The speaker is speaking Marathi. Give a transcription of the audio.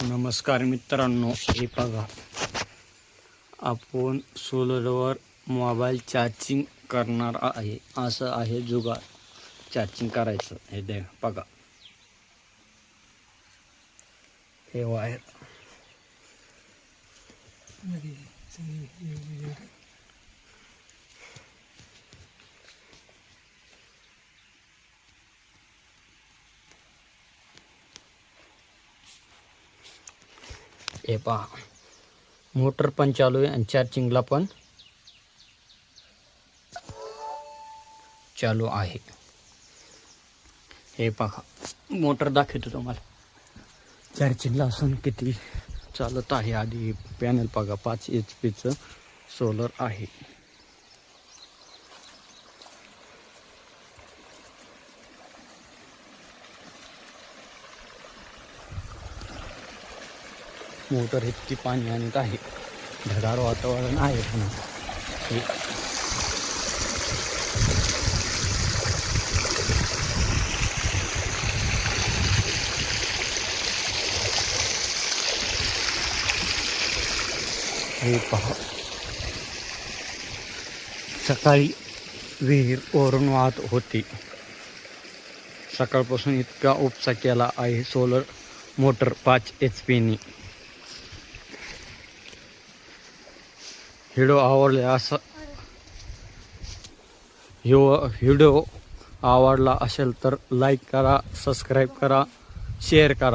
नमस्कार मित्रांनो, हे बघा आपण सोलरवर मोबाईल चार्जिंग करणार आहे. असं आहे जुगाड चार्जिंग करायचं. हे दे बघा, हे वायर हे पहा, मोटर पण चालू आहे आणि चार्जिंगला पण चालू आहे. हे पहा, मोटर दाखवतो तुम्हाला. चार्जिंगला असून किती चालत आहे. आधी पॅनल बघा, 5 HP चं सोलर आहे. मोटर इतकी पाणी आणत आहे. ढगाळ वातावरण आहे पण हे पहा, सकाळी विहीर ओरून वाहत होती. सकाळपासून इतका उपसा केला आहे सोलर मोटर 5 HP नी. व्हिडिओ आवडला असेल तर लाईक करा, सबस्क्राईब करा, शेअर करा.